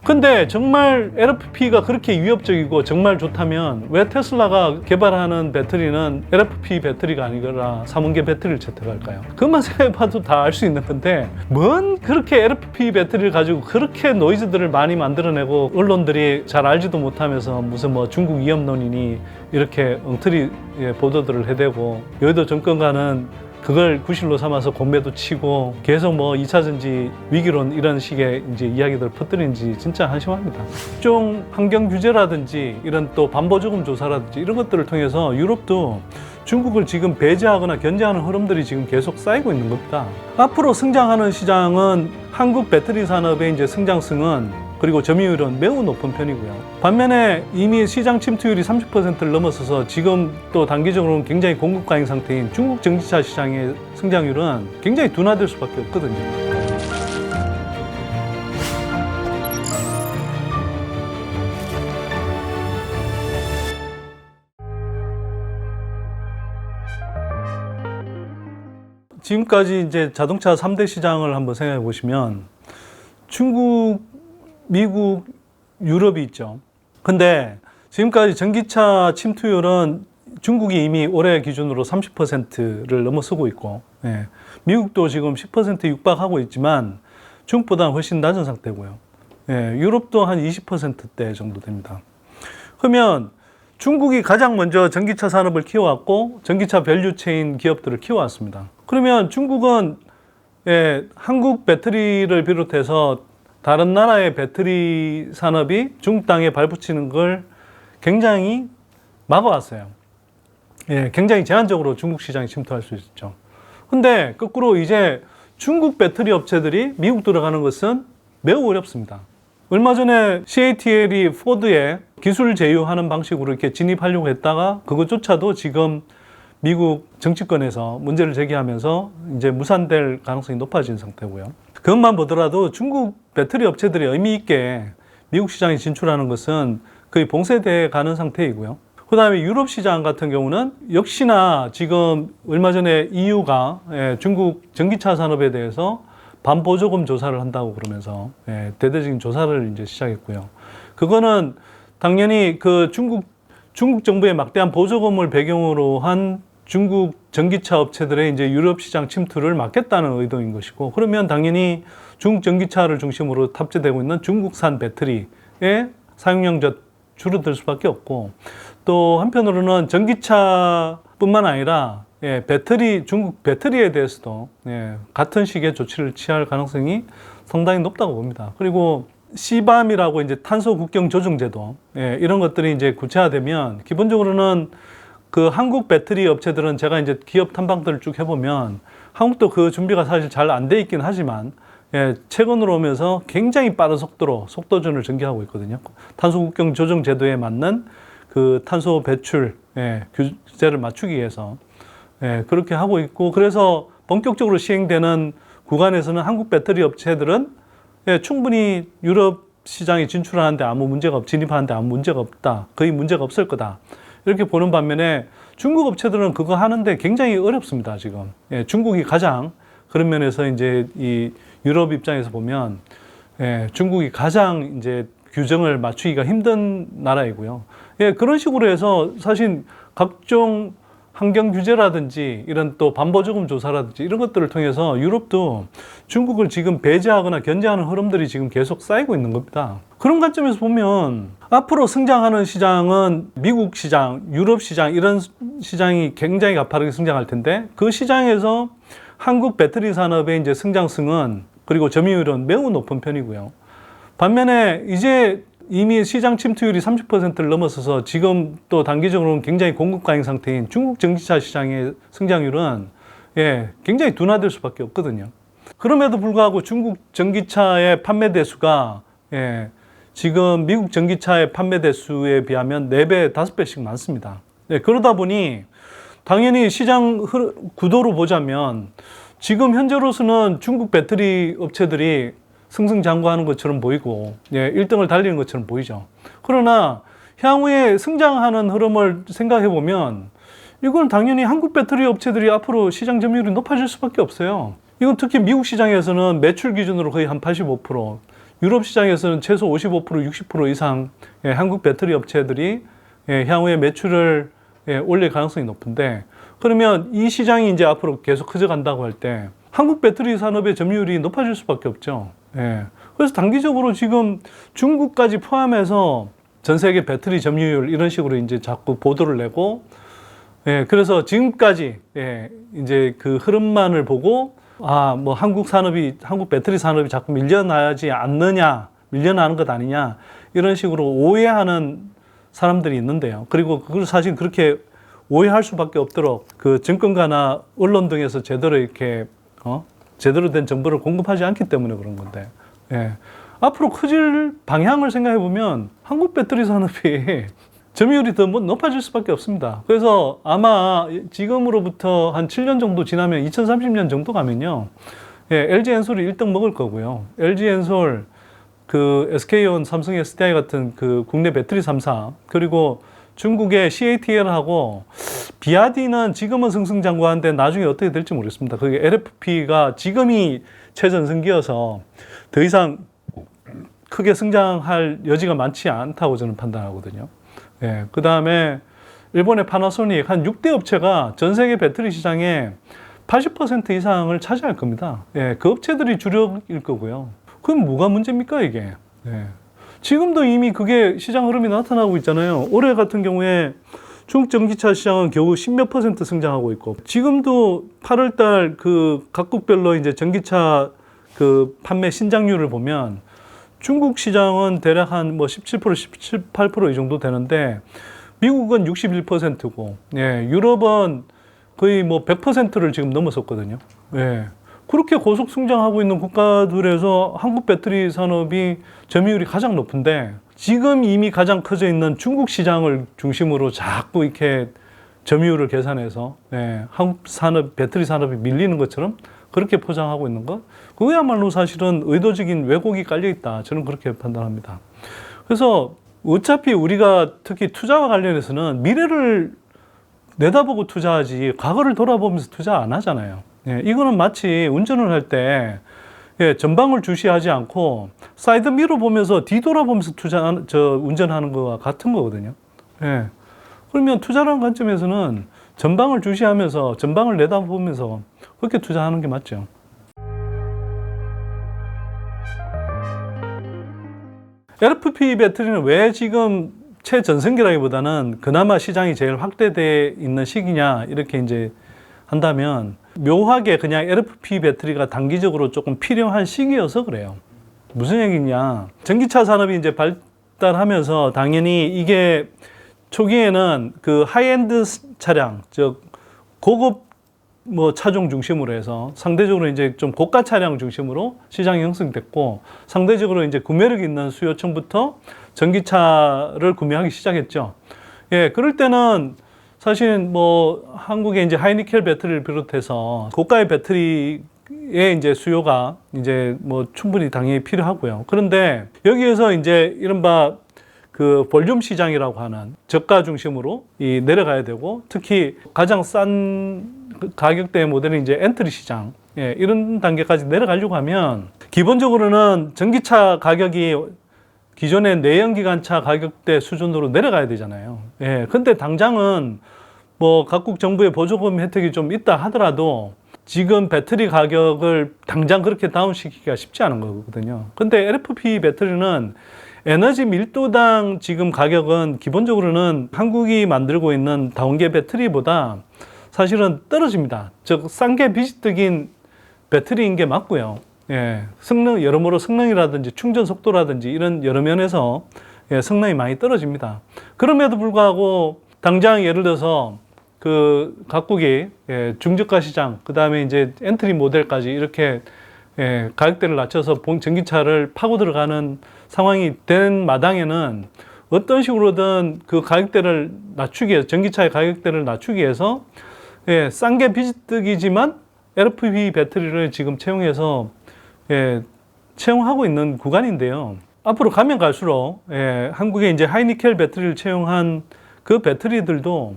근데 정말 LFP가 그렇게 위협적이고 정말 좋다면 왜 테슬라가 개발하는 배터리는 LFP 배터리가 아니라 삼원계 배터리를 채택할까요? 그것만 생각해봐도 다 알 수 있는 건데 뭔 그렇게 LFP 배터리를 가지고 그렇게 노이즈들을 많이 만들어내고 언론들이 잘 알지도 못하면서 무슨 뭐 중국 위협론이니 이렇게 엉터리 보도들을 해대고 여의도 정권가는 그걸 구실로 삼아서 공매도 치고 계속 뭐 2차 전지 위기론 이런 식의 이제 이야기들을 퍼뜨리는지 진짜 한심합니다. 각종 환경 규제라든지 이런 또 반보조금 조사라든지 이런 것들을 통해서 유럽도 중국을 지금 배제하거나 견제하는 흐름들이 지금 계속 쌓이고 있는 겁니다. 앞으로 성장하는 시장은 한국 배터리 산업의 이제 성장성은 그리고 점유율은 매우 높은 편이고요. 반면에 이미 시장 침투율이 30%를 넘어서서 지금 또 단기적으로는 굉장히 공급 과잉 상태인 중국 전기차 시장의 성장률은 굉장히 둔화될 수밖에 없거든요. 지금까지 이제 자동차 3대 시장을 한번 생각해 보시면 중국, 미국, 유럽이 있죠. 근데 지금까지 전기차 침투율은 중국이 이미 올해 기준으로 30%를 넘어서고 있고, 미국도 지금 10% 육박하고 있지만 중국보다는 훨씬 낮은 상태고요. 유럽도 한 20%대 정도 됩니다. 그러면 중국이 가장 먼저 전기차 산업을 키워왔고 전기차 밸류체인 기업들을 키워왔습니다. 그러면 중국은 한국 배터리를 비롯해서 다른 나라의 배터리 산업이 중국 땅에 발붙이는 걸 굉장히 막아왔어요. 굉장히 제한적으로 중국 시장에 침투할 수 있죠. 근데 거꾸로 이제 중국 배터리 업체들이 미국 들어가는 것은 매우 어렵습니다. 얼마 전에 CATL이 포드에 기술 제휴하는 방식으로 이렇게 진입하려고 했다가 그것조차도 지금 미국 정치권에서 문제를 제기하면서 이제 무산될 가능성이 높아진 상태고요. 그것만 보더라도 중국 배터리 업체들이 의미 있게 미국 시장에 진출하는 것은 거의 봉쇄돼 가는 상태이고요. 그 다음에 유럽 시장 같은 경우는 역시나 지금 얼마 전에 EU가 중국 전기차 산업에 대해서 반보조금 조사를 한다고 그러면서 대대적인 조사를 이제 시작했고요. 그거는 당연히 그 중국 정부의 막대한 보조금을 배경으로 한 중국 전기차 업체들의 이제 유럽 시장 침투를 막겠다는 의도인 것이고, 그러면 당연히 중국 전기차를 중심으로 탑재되고 있는 중국산 배터리의 사용량이 줄어들 수밖에 없고, 또 한편으로는 전기차뿐만 아니라 중국 배터리에 대해서도 같은 식의 조치를 취할 가능성이 상당히 높다고 봅니다. 그리고 CBAM이라고 이제 탄소 국경 조정 제도 이런 것들이 이제 구체화되면 기본적으로는 그 한국 배터리 업체들은 제가 이제 기업 탐방들을 쭉 해보면 한국도 그 준비가 사실 잘 안 돼 있긴 하지만 최근으로 오면서 굉장히 빠른 속도로 속도전을 전개하고 있거든요. 탄소 국경 조정 제도에 맞는 그 탄소 배출 규제를 맞추기 위해서 그렇게 하고 있고, 그래서 본격적으로 시행되는 구간에서는 한국 배터리 업체들은 충분히 유럽 시장에 진출하는데 진입하는데 아무 문제가 없다. 거의 문제가 없을 거다. 이렇게 보는 반면에 중국 업체들은 그거 하는데 굉장히 어렵습니다, 지금. 중국이 가장 그런 면에서 이제 이 유럽 입장에서 보면 중국이 가장 이제 규정을 맞추기가 힘든 나라이고요. 그런 식으로 해서 사실 각종 환경 규제라든지 이런 또 반보조금 조사라든지 이런 것들을 통해서 유럽도 중국을 지금 배제하거나 견제하는 흐름들이 지금 계속 쌓이고 있는 겁니다. 그런 관점에서 보면 앞으로 성장하는 시장은 미국 시장, 유럽 시장 이런 시장이 굉장히 가파르게 성장할 텐데, 그 시장에서 한국 배터리 산업의 이제 성장성은 그리고 점유율은 매우 높은 편이고요. 반면에 이제 이미 시장 침투율이 30%를 넘어서서 지금 또 단기적으로는 굉장히 공급 과잉 상태인 중국 전기차 시장의 성장률은 굉장히 둔화될 수밖에 없거든요. 그럼에도 불구하고 중국 전기차의 판매 대수가 지금 미국 전기차의 판매 대수에 비하면 4배, 5배씩 많습니다. 그러다 보니 당연히 시장 구도로 보자면 지금 현재로서는 중국 배터리 업체들이 승승장구하는 것처럼 보이고 1등을 달리는 것처럼 보이죠. 그러나 향후에 성장하는 흐름을 생각해 보면 이건 당연히 한국 배터리 업체들이 앞으로 시장 점유율이 높아질 수밖에 없어요. 이건 특히 미국 시장에서는 매출 기준으로 거의 한 85%, 유럽 시장에서는 최소 55%, 60% 이상 한국 배터리 업체들이 향후에 매출을 올릴 가능성이 높은데, 그러면 이 시장이 이제 앞으로 계속 커져간다고 할 때 한국 배터리 산업의 점유율이 높아질 수밖에 없죠. 그래서 단기적으로 지금 중국까지 포함해서 전 세계 배터리 점유율 이런 식으로 이제 자꾸 보도를 내고, 그래서 지금까지 이제 그 흐름만을 보고 뭐 한국 배터리 산업이 자꾸 밀려나지 않느냐, 밀려나는 것 아니냐 이런 식으로 오해하는 사람들이 있는데요. 그리고 그걸 사실 그렇게 오해할 수밖에 없도록 그 증권가나 언론 등에서 제대로 이렇게 제대로 된 정보를 공급하지 않기 때문에 그런 건데, 앞으로 커질 방향을 생각해 보면 한국 배터리 산업이 점유율이 더 높아질 수밖에 없습니다. 그래서 아마 지금으로부터 한 7년 정도 지나면 2030년 정도 가면요, LG 엔솔이 1등 먹을 거고요. LG 엔솔, 그 SK온, 삼성 SDI 같은 그 국내 배터리 3사, 그리고 중국의 CATL하고 비아디는 지금은 승승장구한데 나중에 어떻게 될지 모르겠습니다. 그게 LFP가 지금이 최전성기여서 더 이상 크게 성장할 여지가 많지 않다고 저는 판단하거든요. 그 다음에 일본의 파나소닉 한 6대 업체가 전 세계 배터리 시장의 80% 이상을 차지할 겁니다. 그 업체들이 주력일 거고요. 그럼 뭐가 문제입니까, 이게? 지금도 이미 그게 시장 흐름이 나타나고 있잖아요. 올해 같은 경우에 중국 전기차 시장은 겨우 10몇 % 성장하고 있고, 지금도 8월 달 그 각국별로 이제 전기차 그 판매 신장률을 보면 중국 시장은 대략 한 뭐 17%, 18% 이 정도 되는데, 미국은 61%고, 유럽은 거의 뭐 100%를 지금 넘어섰거든요. 그렇게 고속 성장하고 있는 국가들에서 한국 배터리 산업이 점유율이 가장 높은데, 지금 이미 가장 커져 있는 중국 시장을 중심으로 자꾸 이렇게 점유율을 계산해서 한국 배터리 산업이 밀리는 것처럼 그렇게 포장하고 있는 것, 그거야말로 사실은 의도적인 왜곡이 깔려 있다, 저는 그렇게 판단합니다. 그래서 어차피 우리가 특히 투자와 관련해서는 미래를 내다보고 투자하지 과거를 돌아보면서 투자 안 하잖아요. 이거는 마치 운전을 할 때 전방을 주시하지 않고 사이드 미러 보면서 뒤돌아보면서 운전하는 거와 같은 거거든요. 그러면 투자라는 관점에서는 전방을 주시하면서 전방을 내다보면서 그렇게 투자하는 게 맞죠. LFP 배터리는 왜 지금 최전성기라기보다는 그나마 시장이 제일 확대되어 있는 시기냐 이렇게 이제 한다면, 묘하게 그냥 LFP 배터리가 단기적으로 조금 필요한 시기여서 그래요. 무슨 얘기냐? 전기차 산업이 이제 발달하면서 당연히 이게 초기에는 그 하이엔드 차량, 즉 고급 뭐 차종 중심으로 해서 상대적으로 이제 좀 고가 차량 중심으로 시장이 형성됐고, 상대적으로 이제 구매력 있는 수요층부터 전기차를 구매하기 시작했죠. 그럴 때는 사실 뭐 한국의 이제 하이니켈 배터리를 비롯해서 고가의 배터리의 이제 수요가 이제 뭐 충분히 당연히 필요하고요. 그런데 여기에서 이제 이른바 그 볼륨 시장이라고 하는 저가 중심으로 내려가야 되고, 특히 가장 싼 가격대의 모델은 이제 엔트리 시장, 이런 단계까지 내려가려고 하면 기본적으로는 전기차 가격이 기존의 내연기관차 가격대 수준으로 내려가야 되잖아요. 근데 당장은 뭐 각국 정부의 보조금 혜택이 좀 있다 하더라도 지금 배터리 가격을 당장 그렇게 다운시키기가 쉽지 않은 거거든요. 근데 LFP 배터리는 에너지 밀도당 지금 가격은 기본적으로는 한국이 만들고 있는 다원계 배터리보다 사실은 떨어집니다. 즉 싼 게 비지떡인 배터리인 게 맞고요. 성능, 여러모로 성능이라든지 충전 속도라든지 이런 여러 면에서 성능이 많이 떨어집니다. 그럼에도 불구하고 당장 예를 들어서 그 각국이 중저가 시장, 그 다음에 이제 엔트리 모델까지 이렇게 가격대를 낮춰서 전기차를 파고 들어가는 상황이 된 마당에는 어떤 식으로든 그 가격대를 낮추기 위해서, 전기차의 가격대를 낮추기 위해서 싼 게 비지떡이지만 LFP 배터리를 지금 채용해서 채용하고 있는 구간인데요. 앞으로 가면 갈수록 한국의 이제 하이니켈 배터리를 채용한 그 배터리들도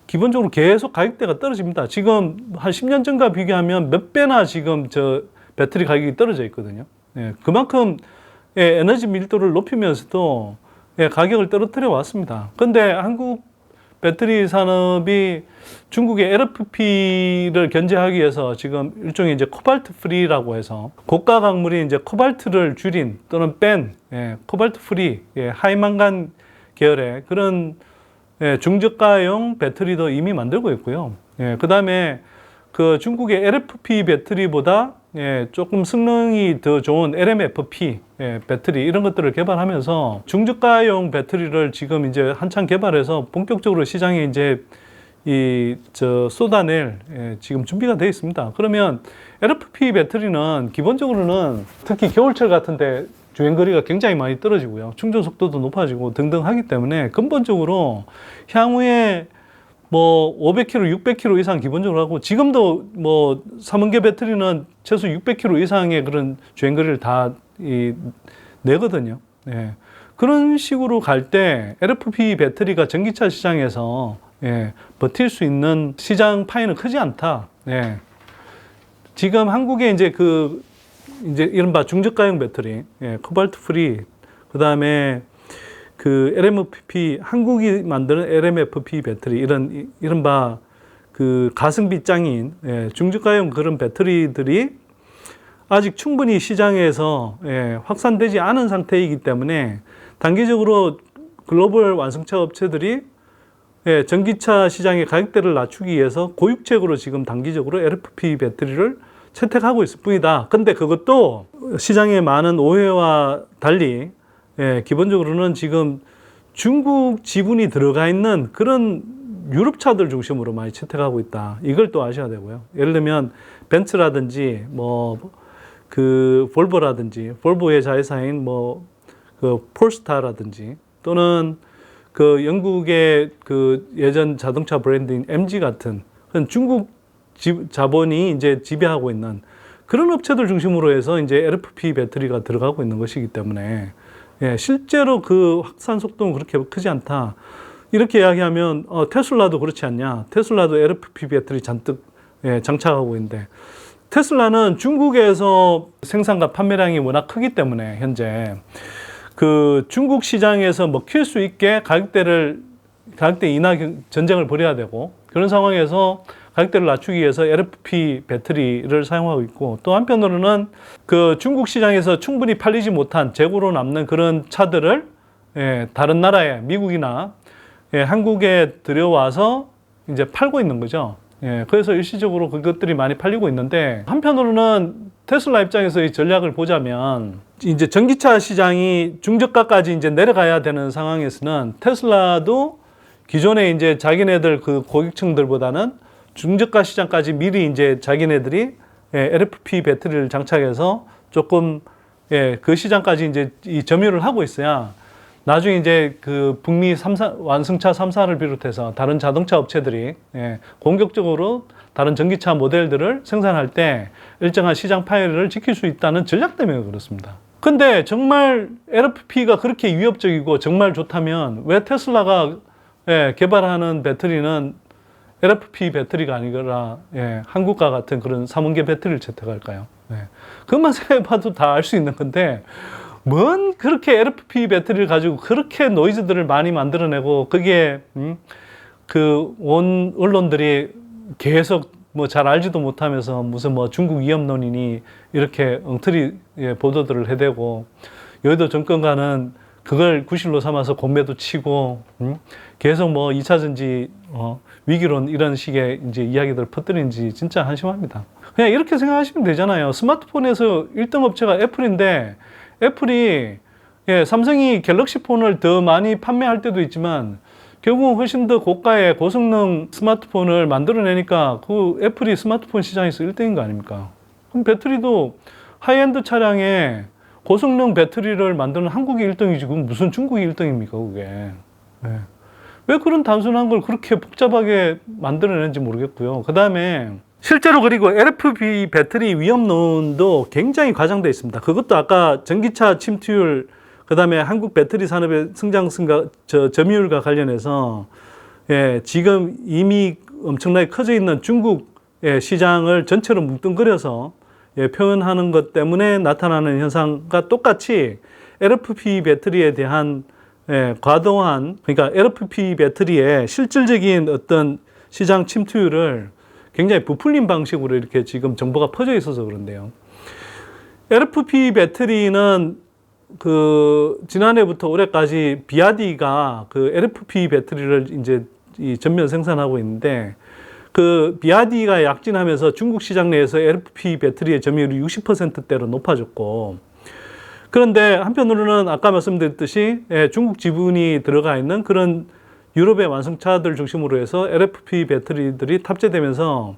기본적으로 계속 가격대가 떨어집니다. 지금 한 10년 전과 비교하면 몇 배나 지금 저 배터리 가격이 떨어져 있거든요. 그만큼 에너지 밀도를 높이면서도 가격을 떨어뜨려 왔습니다. 근데 한국 배터리 산업이 중국의 LFP를 견제하기 위해서 지금 일종의 이제 코발트 프리라고 해서 고가 광물인 이제 코발트를 줄인 또는 뺀 코발트 프리 하이망간 계열의 그런 중저가용 배터리도 이미 만들고 있고요. 그 다음에 그 중국의 LFP 배터리보다 조금 성능이 더 좋은 LMFP 배터리 이런 것들을 개발하면서 중저가용 배터리를 지금 이제 한창 개발해서 본격적으로 시장에 이제 쏟아낼 지금 준비가 되어 있습니다. 그러면 LFP 배터리는 기본적으로는 특히 겨울철 같은데 주행거리가 굉장히 많이 떨어지고요. 충전 속도도 높아지고 등등 하기 때문에 근본적으로 향후에 뭐 500km, 600km 이상 기본적으로 하고 지금도 뭐 3원계 배터리는 최소 600km 이상의 그런 주행거리를 다 내거든요. 그런 식으로 갈 때 LFP 배터리가 전기차 시장에서 버틸 수 있는 시장 파이는 크지 않다. 지금 한국에 이제 이제 이른바 중저가형 배터리, 코발트 프리, 그 다음에 그 LMFP, 한국이 만드는 LMFP 배터리, 이른바 그 가성비 짱인 중저가형 그런 배터리들이 아직 충분히 시장에서 확산되지 않은 상태이기 때문에 단기적으로 글로벌 완성차 업체들이 전기차 시장의 가격대를 낮추기 위해서 고육책으로 지금 단기적으로 LFP 배터리를 채택하고 있을 뿐이다. 근데 그것도 시장의 많은 오해와 달리 기본적으로는 지금 중국 지분이 들어가 있는 그런 유럽차들 중심으로 많이 채택하고 있다. 이걸 또 아셔야 되고요. 예를 들면 벤츠라든지 볼보라든지 볼보의 자회사인 폴스타라든지 또는 그 영국의 그 예전 자동차 브랜드인 MG 같은 중국 자본이 이제 지배하고 있는 그런 업체들 중심으로 해서 이제 LFP 배터리가 들어가고 있는 것이기 때문에 실제로 그 확산 속도는 그렇게 크지 않다. 이렇게 이야기하면 테슬라도 그렇지 않냐? 테슬라도 LFP 배터리 잔뜩 장착하고 있는데 테슬라는 중국에서 생산과 판매량이 워낙 크기 때문에 현재 그 중국 시장에서 먹힐 수 있게 가격대 인하 전쟁을 벌여야 되고 그런 상황에서 가격대를 낮추기 위해서 LFP 배터리를 사용하고 있고 또 한편으로는 그 중국 시장에서 충분히 팔리지 못한 재고로 남는 그런 차들을 다른 나라에 미국이나 한국에 들여와서 이제 팔고 있는 거죠. 그래서 일시적으로 그것들이 많이 팔리고 있는데 한편으로는 테슬라 입장에서의 전략을 보자면 이제 전기차 시장이 중저가까지 이제 내려가야 되는 상황에서는 테슬라도 기존에 이제 자기네들 그 고객층들보다는 중저가 시장까지 미리 이제 자기네들이 LFP 배터리를 장착해서 조금 그 시장까지 이제 이 점유를 하고 있어야 나중에 이제 그 북미 완성차 3사를 비롯해서 다른 자동차 업체들이 공격적으로 다른 전기차 모델들을 생산할 때 일정한 시장 파열을 지킬 수 있다는 전략 때문에 그렇습니다. 근데 정말 LFP가 그렇게 위협적이고 정말 좋다면 왜 테슬라가 개발하는 배터리는 LFP 배터리가 아니라 한국과 같은 그런 3원계 배터리를 채택할까요? 그것만 생각해봐도 다 알 수 있는 건데 뭔 그렇게 LFP 배터리를 가지고 그렇게 노이즈들을 많이 만들어내고 그게 그 온 언론들이 계속 뭐 잘 알지도 못하면서 무슨 뭐 중국 위협론이니 이렇게 엉터리 보도들을 해대고 여의도 정권가는 그걸 구실로 삼아서 공매도 치고 계속 뭐 2차 전지 위기론 이런 식의 이제 이야기들을 퍼뜨리는지 진짜 한심합니다. 그냥 이렇게 생각하시면 되잖아요. 스마트폰에서 1등 업체가 애플인데 애플이 삼성이 갤럭시 폰을 더 많이 판매할 때도 있지만 결국은 훨씬 더 고가의 고성능 스마트폰을 만들어내니까 그 애플이 스마트폰 시장에서 1등인 거 아닙니까? 그럼 배터리도 하이엔드 차량에 고성능 배터리를 만드는 한국이 1등이지 그럼 무슨 중국이 1등입니까 그게? 왜 그런 단순한 걸 그렇게 복잡하게 만들어내는지 모르겠고요. 그 다음에 실제로 그리고 LFP 배터리 위험론도 굉장히 과장되어 있습니다. 그것도 아까 전기차 침투율, 그 다음에 한국 배터리 산업의 성장성과 점유율과 관련해서 지금 이미 엄청나게 커져 있는 중국 시장을 전체로 뭉뚱그려서 표현하는 것 때문에 나타나는 현상과 똑같이 LFP 배터리에 대한 과도한, 그러니까 LFP 배터리의 실질적인 어떤 시장 침투율을 굉장히 부풀린 방식으로 이렇게 지금 정보가 퍼져 있어서 그런데요. LFP 배터리는 지난해부터 올해까지 비아디가 LFP 배터리를 이제 전면 생산하고 있는데, 비아디가 약진하면서 중국 시장 내에서 LFP 배터리의 점유율이 60%대로 높아졌고, 그런데 한편으로는 아까 말씀드렸듯이 중국 지분이 들어가 있는 그런 유럽의 완성차들 중심으로 해서 LFP 배터리들이 탑재되면서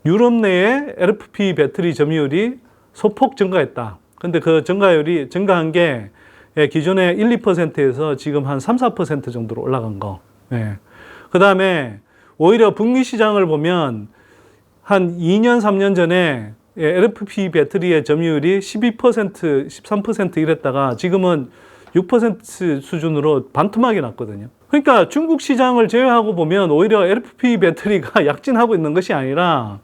유럽 내에 LFP 배터리 점유율이 소폭 증가했다. 근데 그 증가한 게 기존의 1, 2%에서 지금 한 3, 4% 정도로 올라간 거. 그 다음에 오히려 북미 시장을 보면 한 2년, 3년 전에 LFP 배터리의 점유율이 12%, 13% 이랬다가 지금은 6% 수준으로 반토막이 났거든요. 그러니까 중국 시장을 제외하고 보면 오히려 LFP 배터리가 약진하고 있는 것이 아니라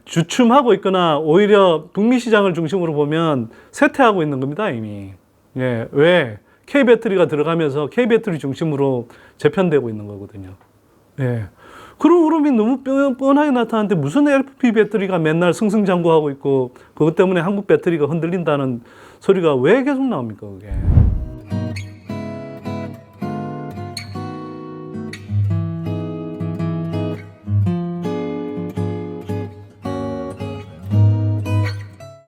주춤하고 있거나 오히려 북미 시장을 중심으로 보면 쇠퇴하고 있는 겁니다, 이미. 왜? K배터리가 들어가면서 K배터리 중심으로 재편되고 있는 거거든요. 그런 흐름이 너무 뻔하게 나타나는데 무슨 LFP 배터리가 맨날 승승장구하고 있고 그것 때문에 한국 배터리가 흔들린다는 소리가 왜 계속 나옵니까, 그게?